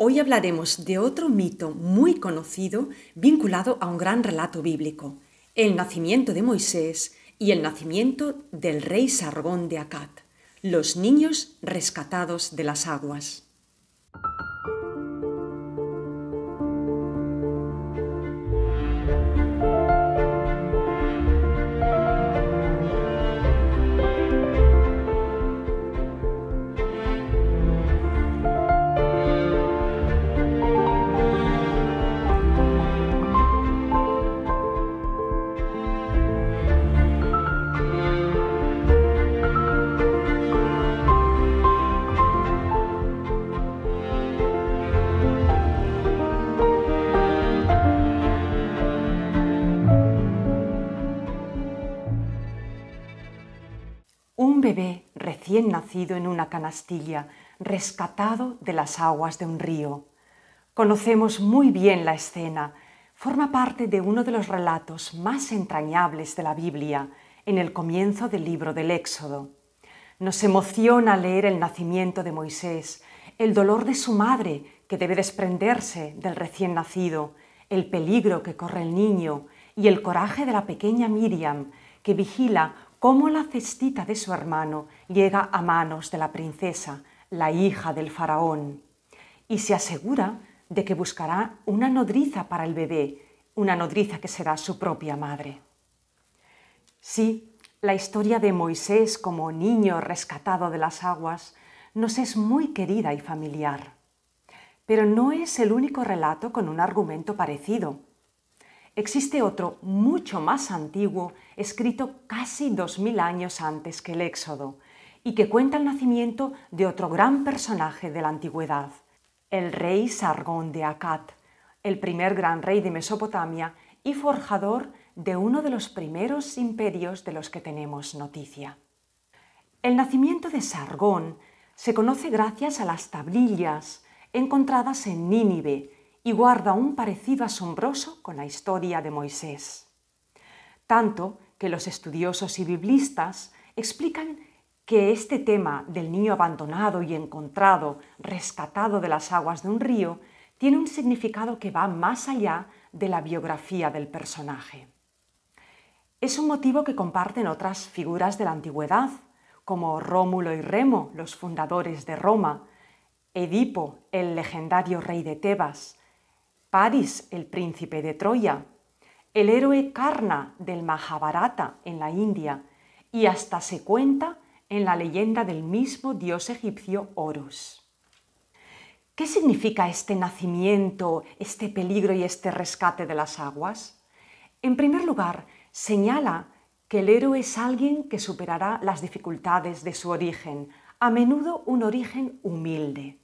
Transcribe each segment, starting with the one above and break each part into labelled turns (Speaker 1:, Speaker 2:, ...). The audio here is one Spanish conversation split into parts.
Speaker 1: Hoy hablaremos de otro mito muy conocido vinculado a un gran relato bíblico, el nacimiento de Moisés y el nacimiento del rey Sargón de Akkad, los niños rescatados de las aguas. Un bebé recién nacido en una canastilla, rescatado de las aguas de un río. Conocemos muy bien la escena. Forma parte de uno de los relatos más entrañables de la Biblia, en el comienzo del libro del Éxodo. Nos emociona leer el nacimiento de Moisés, el dolor de su madre que debe desprenderse del recién nacido, el peligro que corre el niño y el coraje de la pequeña Miriam, que vigila cómo la cestita de su hermano llega a manos de la princesa, la hija del faraón, y se asegura de que buscará una nodriza para el bebé, una nodriza que será su propia madre. Sí, la historia de Moisés como niño rescatado de las aguas nos es muy querida y familiar. Pero no es el único relato con un argumento parecido. Existe otro mucho más antiguo, escrito casi 2000 años antes que el Éxodo, y que cuenta el nacimiento de otro gran personaje de la antigüedad, el rey Sargón de Akkad, el primer gran rey de Mesopotamia y forjador de uno de los primeros imperios de los que tenemos noticia. El nacimiento de Sargón se conoce gracias a las tablillas encontradas en Nínive y guarda un parecido asombroso con la historia de Moisés. Tanto que los estudiosos y biblistas explican que este tema del niño abandonado y encontrado, rescatado de las aguas de un río, tiene un significado que va más allá de la biografía del personaje. Es un motivo que comparten otras figuras de la antigüedad, como Rómulo y Remo, los fundadores de Roma, Edipo, el legendario rey de Tebas, París, el príncipe de Troya, el héroe Karna del Mahabharata en la India y hasta se cuenta en la leyenda del mismo dios egipcio Horus. ¿Qué significa este nacimiento, este peligro y este rescate de las aguas? En primer lugar, señala que el héroe es alguien que superará las dificultades de su origen, a menudo un origen humilde.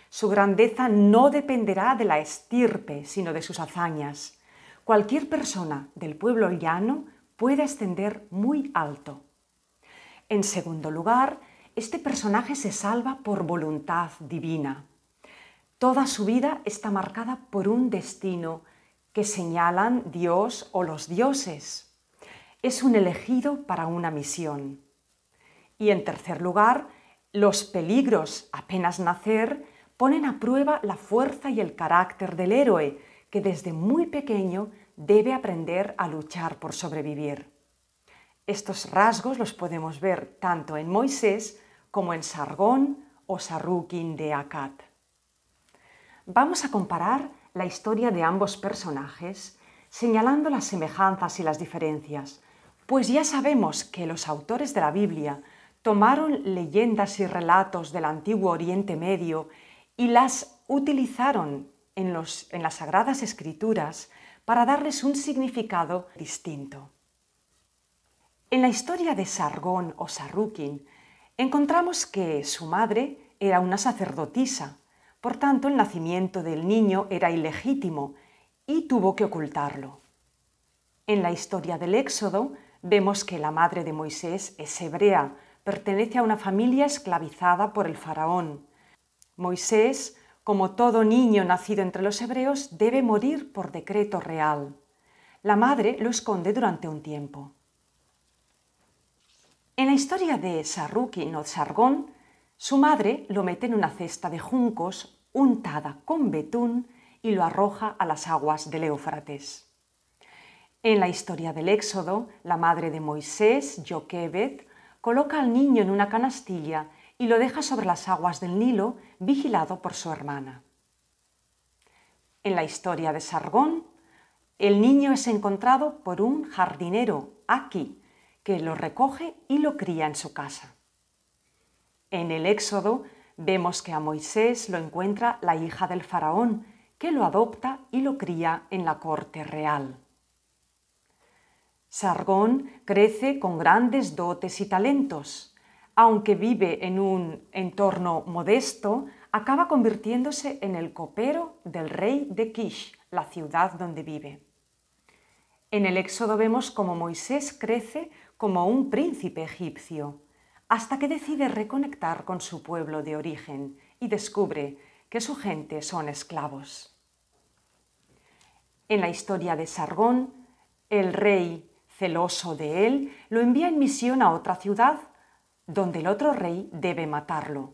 Speaker 1: Su grandeza no dependerá de la estirpe, sino de sus hazañas. Cualquier persona del pueblo llano puede ascender muy alto. En segundo lugar, este personaje se salva por voluntad divina. Toda su vida está marcada por un destino que señalan Dios o los dioses. Es un elegido para una misión. Y en tercer lugar, los peligros apenas nacer ponen a prueba la fuerza y el carácter del héroe, que desde muy pequeño debe aprender a luchar por sobrevivir. Estos rasgos los podemos ver tanto en Moisés como en Sargón o Sarrukin de Akkad. Vamos a comparar la historia de ambos personajes, señalando las semejanzas y las diferencias, pues ya sabemos que los autores de la Biblia tomaron leyendas y relatos del antiguo Oriente Medio y las utilizaron en las Sagradas Escrituras para darles un significado distinto. En la historia de Sargón o Sarrukin encontramos que su madre era una sacerdotisa, por tanto el nacimiento del niño era ilegítimo y tuvo que ocultarlo. En la historia del Éxodo vemos que la madre de Moisés es hebrea, pertenece a una familia esclavizada por el faraón. Moisés, como todo niño nacido entre los hebreos, debe morir por decreto real. La madre lo esconde durante un tiempo. En la historia de Sarrukin o Sargón, su madre lo mete en una cesta de juncos untada con betún y lo arroja a las aguas del Éufrates. En la historia del Éxodo, la madre de Moisés, Joquebed, coloca al niño en una canastilla y lo deja sobre las aguas del Nilo, vigilado por su hermana. En la historia de Sargón, el niño es encontrado por un jardinero, Aki, que lo recoge y lo cría en su casa. En el Éxodo vemos que a Moisés lo encuentra la hija del faraón, que lo adopta y lo cría en la corte real. Sargón crece con grandes dotes y talentos. Aunque vive en un entorno modesto, acaba convirtiéndose en el copero del rey de Kish, la ciudad donde vive. En el Éxodo vemos cómo Moisés crece como un príncipe egipcio, hasta que decide reconectar con su pueblo de origen y descubre que su gente son esclavos. En la historia de Sargón, el rey, celoso de él, lo envía en misión a otra ciudad, donde el otro rey debe matarlo.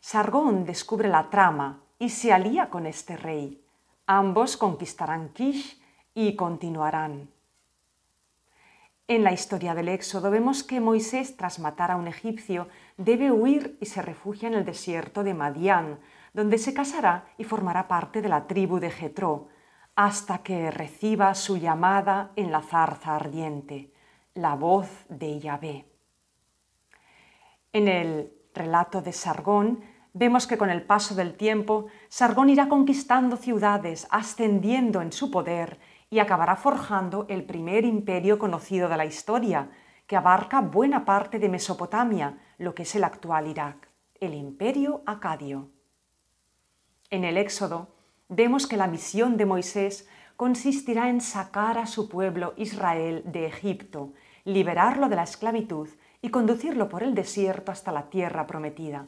Speaker 1: Sargón descubre la trama y se alía con este rey. Ambos conquistarán Kish y continuarán. En la historia del Éxodo vemos que Moisés, tras matar a un egipcio, debe huir y se refugia en el desierto de Madián, donde se casará y formará parte de la tribu de Jetro, hasta que reciba su llamada en la zarza ardiente, la voz de Yahvé. En el relato de Sargón vemos que con el paso del tiempo, Sargón irá conquistando ciudades, ascendiendo en su poder y acabará forjando el primer imperio conocido de la historia, que abarca buena parte de Mesopotamia, lo que es el actual Irak, el Imperio Acadio. En el Éxodo vemos que la misión de Moisés consistirá en sacar a su pueblo Israel de Egipto, liberarlo de la esclavitud y conducirlo por el desierto hasta la tierra prometida.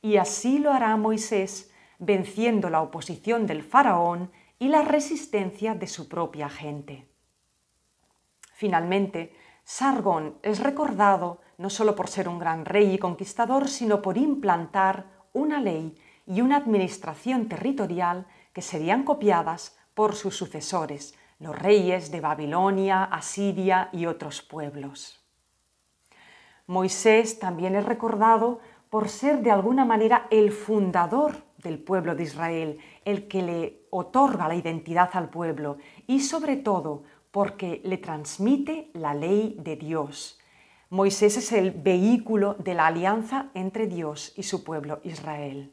Speaker 1: Y así lo hará Moisés, venciendo la oposición del faraón y la resistencia de su propia gente. Finalmente, Sargón es recordado no solo por ser un gran rey y conquistador, sino por implantar una ley y una administración territorial que serían copiadas por sus sucesores, los reyes de Babilonia, Asiria y otros pueblos. Moisés también es recordado por ser de alguna manera el fundador del pueblo de Israel, el que le otorga la identidad al pueblo y sobre todo porque le transmite la ley de Dios. Moisés es el vehículo de la alianza entre Dios y su pueblo Israel.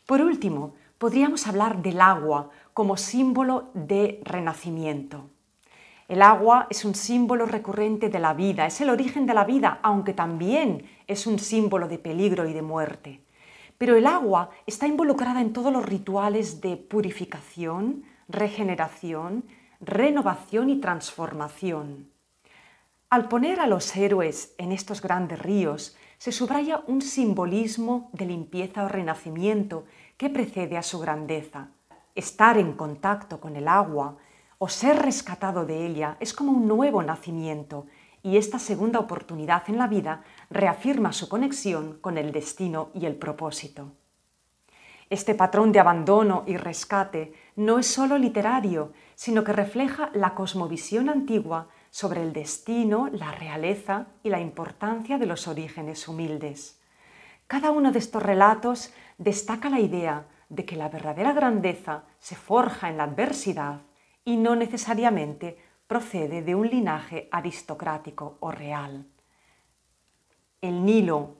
Speaker 1: Por último, podríamos hablar del agua como símbolo de renacimiento. El agua es un símbolo recurrente de la vida, es el origen de la vida, aunque también es un símbolo de peligro y de muerte. Pero el agua está involucrada en todos los rituales de purificación, regeneración, renovación y transformación. Al poner a los héroes en estos grandes ríos, se subraya un simbolismo de limpieza o renacimiento que precede a su grandeza. Estar en contacto con el agua o ser rescatado de ella es como un nuevo nacimiento, y esta segunda oportunidad en la vida reafirma su conexión con el destino y el propósito. Este patrón de abandono y rescate no es solo literario, sino que refleja la cosmovisión antigua sobre el destino, la realeza y la importancia de los orígenes humildes. Cada uno de estos relatos destaca la idea de que la verdadera grandeza se forja en la adversidad y no necesariamente procede de un linaje aristocrático o real. El Nilo,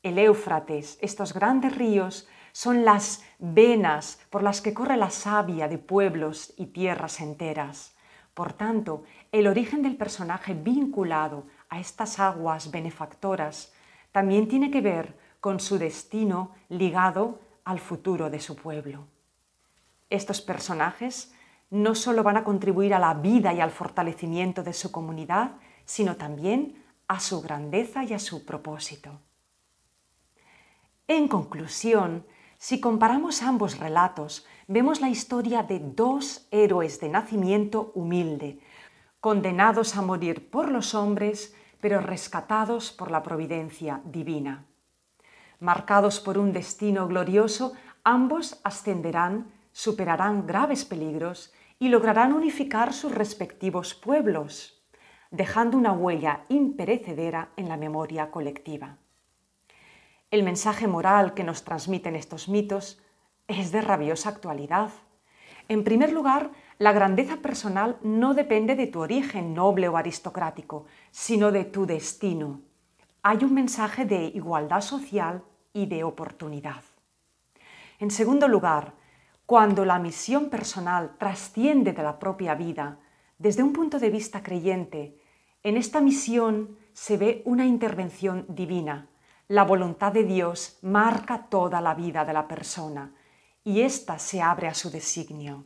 Speaker 1: el Éufrates, estos grandes ríos son las venas por las que corre la savia de pueblos y tierras enteras. Por tanto, el origen del personaje vinculado a estas aguas benefactoras también tiene que ver con su destino ligado al futuro de su pueblo. Estos personajes no solo van a contribuir a la vida y al fortalecimiento de su comunidad, sino también a su grandeza y a su propósito. En conclusión, si comparamos ambos relatos, vemos la historia de dos héroes de nacimiento humilde, condenados a morir por los hombres, pero rescatados por la providencia divina. Marcados por un destino glorioso, Ambos ascenderán, superarán graves peligros y lograrán unificar sus respectivos pueblos, dejando una huella imperecedera en la memoria colectiva. El mensaje moral que nos transmiten estos mitos es de rabiosa actualidad. En primer lugar, la grandeza personal no depende de tu origen noble o aristocrático, sino de tu destino. Hay un mensaje de igualdad social y de oportunidad. En segundo lugar, cuando la misión personal trasciende de la propia vida, desde un punto de vista creyente, en esta misión se ve una intervención divina. La voluntad de Dios marca toda la vida de la persona y ésta se abre a su designio.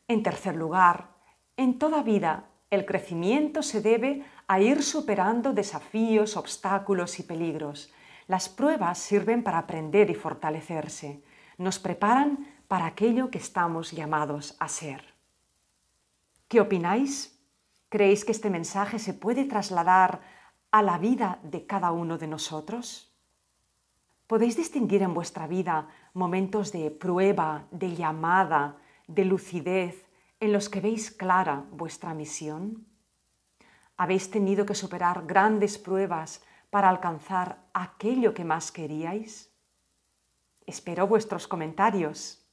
Speaker 1: En tercer lugar, en toda vida el crecimiento se debe a ir superando desafíos, obstáculos y peligros. Las pruebas sirven para aprender y fortalecerse. Nos preparan para aquello que estamos llamados a ser. ¿Qué opináis? ¿Creéis que este mensaje se puede trasladar a la vida de cada uno de nosotros? ¿Podéis distinguir en vuestra vida momentos de prueba, de llamada, de lucidez, en los que veis clara vuestra misión? ¿Habéis tenido que superar grandes pruebas para alcanzar aquello que más queríais? Espero vuestros comentarios.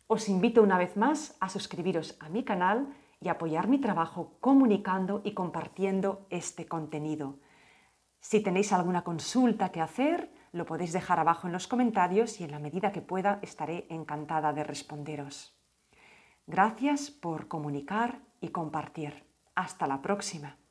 Speaker 1: Os invito una vez más a suscribiros a mi canal y apoyar mi trabajo comunicando y compartiendo este contenido. Si tenéis alguna consulta que hacer, lo podéis dejar abajo en los comentarios y en la medida que pueda estaré encantada de responderos. Gracias por comunicar y compartir. Hasta la próxima.